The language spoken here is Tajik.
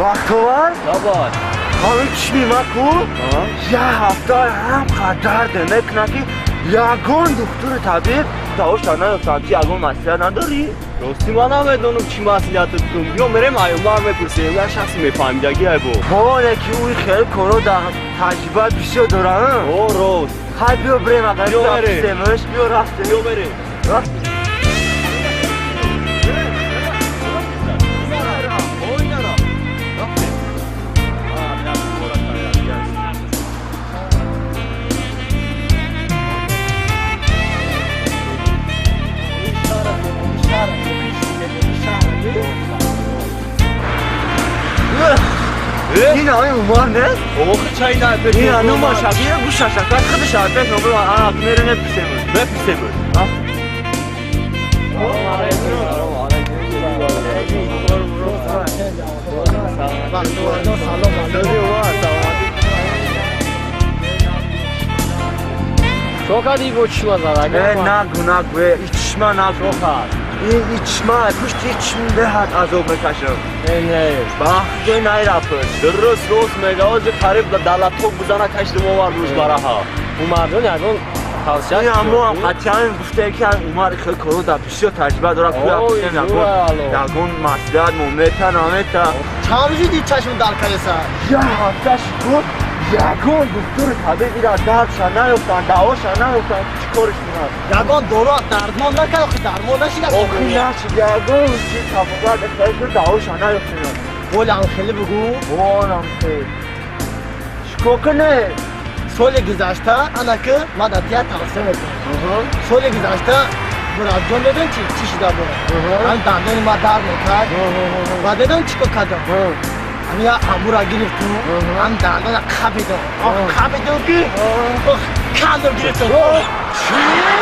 بختوار داباد همین چی مکو یه هفته هم قدر دمک نکی یگان دکتر طبیب داوش نداشتم چی یگان مسئله نداری؟ راستی من هم بدونم چی مسئولیتت کن بیا مریم ایولا هم بپرسیم یه شخصی میفهمیدگی ای بو بابا نکی اوی خیلی کنو در تجربه بیشتر دارم او راست خیلی بیا بریم اگر بیا بریم. رفتیمش بیا رفتیم بیا بریم این آقای عمر نه؟ اوه چای نه این انو شبیه گوش شکر خود شربت نمو آه میره نپیسیمش بپیسیمش چو کدی گو چشما زد نگو ایچما نگو این ایچما پشت ایچم دهد عذاب میکشم نه بخی نیرفت درست میگه آج خریب دلتو بزنه کشت ما روز براها اون مردم یکون توصیه این امو هم قطعا گفته که عمر خیلی کرو در پیشی تجربه داره کویا یگون مسئلت مومیتا نامیتا چامجی دید چشم در کلیسا یه هفتهش بود یگون دکتر طبیبی را دردشان نیفتن دعواشان نیفتن چی کارش میرد یگان دورو دردمان نکرد آخه درمان نشید آخی نشی یگون چی تفاقت خیلی که دعواشان نیفتن قول هم خیلی بگو بانم خیلی شکو کنه سال گذشته انا که ما در تیه توسعه میکنم سال گذشته برای جان دیدن چی شده بود هم دندان ما در میکرد و دیدن چی کردم هم یا امورا گرفتم هم دندان خبیدم خبیدم که کندم گرفتم چی؟